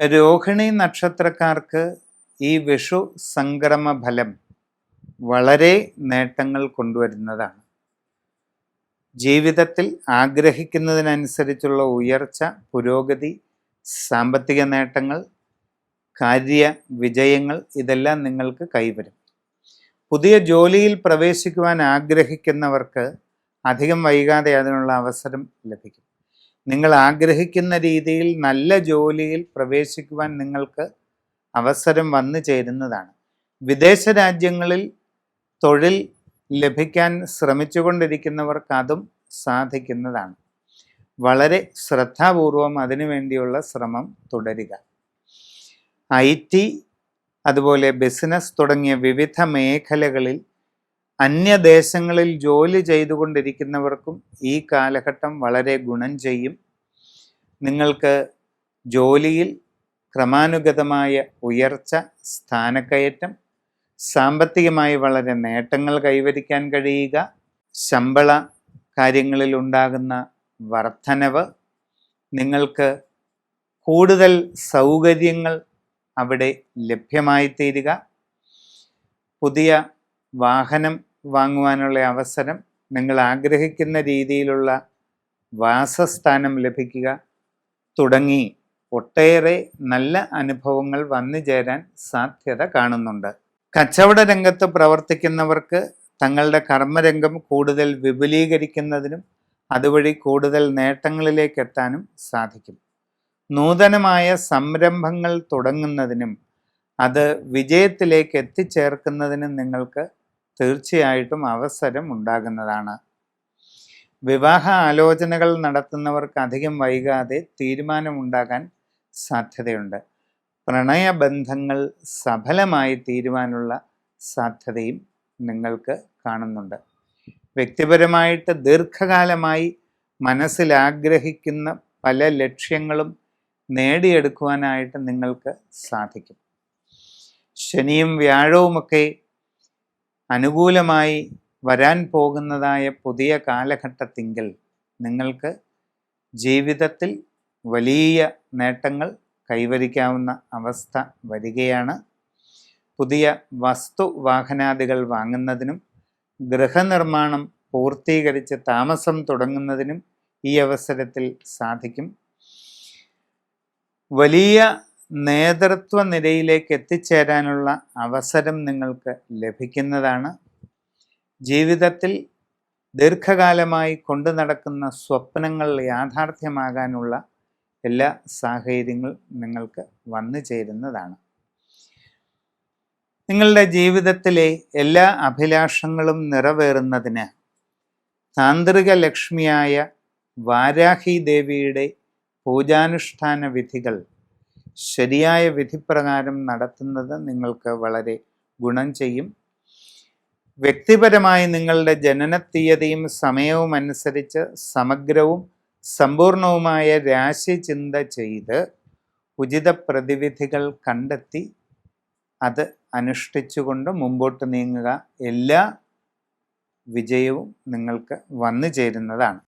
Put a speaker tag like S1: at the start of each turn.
S1: രോഹിണി നക്ഷത്രക്കാർക്ക് ഈ വിഷു സംക്രമ ഫലം വളരെ നേട്ടങ്ങൾ കൊണ്ടുവരുന്നതാണ്. ജീവിതത്തിൽ ആഗ്രഹിക്കുന്നതിനനുസരിച്ചുള്ള ഉയർച്ച, പുരോഗതി, സാമ്പത്തിക നേട്ടങ്ങൾ, കാര്യ വിജയങ്ങൾ ഇതെല്ലാം നിങ്ങൾക്ക് കൈവരും. പുതിയ ജോലിയിൽ പ്രവേശിക്കുവാൻ ആഗ്രഹിക്കുന്നവർക്ക് അധികം വൈകാതെ അതിനുള്ള അവസരം ലഭിക്കും. നിങ്ങൾ ആഗ്രഹിക്കുന്ന രീതിയിൽ നല്ല ജോലിയിൽ പ്രവേശിക്കുവാൻ നിങ്ങൾക്ക് അവസരം വന്നു ചേരുന്നതാണ്. വിദേശ രാജ്യങ്ങളിൽ തൊഴിൽ ലഭിക്കാൻ ശ്രമിച്ചുകൊണ്ടിരിക്കുന്നവർക്ക് അതും സാധിക്കുന്നതാണ്. വളരെ ശ്രദ്ധാപൂർവം അതിനുവേണ്ടിയുള്ള ശ്രമം തുടരുക. IT, അതുപോലെ ബിസിനസ് തുടങ്ങിയ വിവിധ മേഖലകളിൽ അന്യദേശങ്ങളിൽ ജോലി ചെയ്തുകൊണ്ടിരിക്കുന്നവർക്കും ഈ കാലഘട്ടം വളരെ ഗുണം ചെയ്യും. നിങ്ങൾക്ക് ജോലിയിൽ ക്രമാനുഗതമായ ഉയർച്ച, സ്ഥാനക്കയറ്റം, സാമ്പത്തികമായി വളരെ നേട്ടങ്ങൾ കൈവരിക്കാൻ കഴിയുക, ശമ്പള കാര്യങ്ങളിൽ ഉണ്ടാകുന്ന വർധനവ്, നിങ്ങൾക്ക് കൂടുതൽ സൗകര്യങ്ങൾ അവിടെ ലഭ്യമായി തീരുക, പുതിയ വാഹനം വാങ്ങുവാനുള്ള അവസരം, നിങ്ങൾ ആഗ്രഹിക്കുന്ന രീതിയിലുള്ള വാസസ്ഥാനം ലഭിക്കുക തുടങ്ങി ഒട്ടേറെ നല്ല അനുഭവങ്ങൾ വന്നു ചേരാൻ സാധ്യത കാണുന്നുണ്ട്. കച്ചവട രംഗത്ത് പ്രവർത്തിക്കുന്നവർക്ക് തങ്ങളുടെ കർമ്മരംഗം കൂടുതൽ വിപുലീകരിക്കുന്നതിനും അതുവഴി കൂടുതൽ നേട്ടങ്ങളിലേക്ക് എത്താനും സാധിക്കും. നൂതനമായ സംരംഭങ്ങൾ തുടങ്ങുന്നതിനും അത് വിജയത്തിലേക്ക് എത്തിച്ചേർക്കുന്നതിനും നിങ്ങൾക്ക് തീർച്ചയായിട്ടും അവസരം ഉണ്ടാകുന്നതാണ്. വിവാഹ ആലോചനകൾ നടത്തുന്നവർക്ക് അധികം വൈകാതെ തീരുമാനമുണ്ടാകാൻ സാധ്യതയുണ്ട്. പ്രണയബന്ധങ്ങൾ സഫലമായി തീരുവാനുള്ള സാധ്യതയും നിങ്ങൾക്ക് കാണുന്നുണ്ട്. വ്യക്തിപരമായിട്ട് ദീർഘകാലമായി മനസ്സിൽ ആഗ്രഹിക്കുന്ന പല ലക്ഷ്യങ്ങളും നേടിയെടുക്കുവാനായിട്ട് നിങ്ങൾക്ക് സാധിക്കും. ശനിയും വ്യാഴവുമൊക്കെ അനുകൂലമായി വരാൻ പോകുന്നതായ പുതിയ കാലഘട്ടത്തിങ്കിൽ നിങ്ങൾക്ക് ജീവിതത്തിൽ വലിയ നേട്ടങ്ങൾ കൈവരിക്കാവുന്ന അവസ്ഥ വരികയാണ്. പുതിയ വസ്തു വാഹനാദികൾ വാങ്ങുന്നതിനും ഗൃഹനിർമ്മാണം പൂർത്തീകരിച്ച് താമസം തുടങ്ങുന്നതിനും ഈ അവസരത്തിൽ സാധിക്കും. വലിയ നേതൃത്വ നിരയിലേക്ക് എത്തിച്ചേരാനുള്ള അവസരം നിങ്ങൾക്ക് ലഭിക്കുന്നതാണ്. ജീവിതത്തിൽ ദീർഘകാലമായി കൊണ്ടു നടക്കുന്ന സ്വപ്നങ്ങൾ യാഥാർത്ഥ്യമാകാനുള്ള എല്ലാ സാഹചര്യങ്ങളും നിങ്ങൾക്ക് വന്നു ചേരുന്നതാണ്. നിങ്ങളുടെ ജീവിതത്തിലെ എല്ലാ അഭിലാഷങ്ങളും നിറവേറുന്നതിന് താന്ത്രിക ലക്ഷ്മിയായ വാരാഹി ദേവിയുടെ പൂജാനുഷ്ഠാന വിധികൾ ശരിയായ വിധിപ്രകാരം നടത്തുന്നത് നിങ്ങൾക്ക് വളരെ ഗുണം ചെയ്യും. വ്യക്തിപരമായി നിങ്ങളുടെ ജനനത്തീയതിയും സമയവും അനുസരിച്ച് സമഗ്രവും സമ്പൂർണവുമായ രാശി ചിന്ത ചെയ്ത് ഉചിത പ്രതിവിധികൾ കണ്ടെത്തി അത് അനുഷ്ഠിച്ചുകൊണ്ട് മുമ്പോട്ട് നീങ്ങുക. എല്ലാ വിജയവും നിങ്ങൾക്ക് വന്നു ചേരുന്നതാണ്.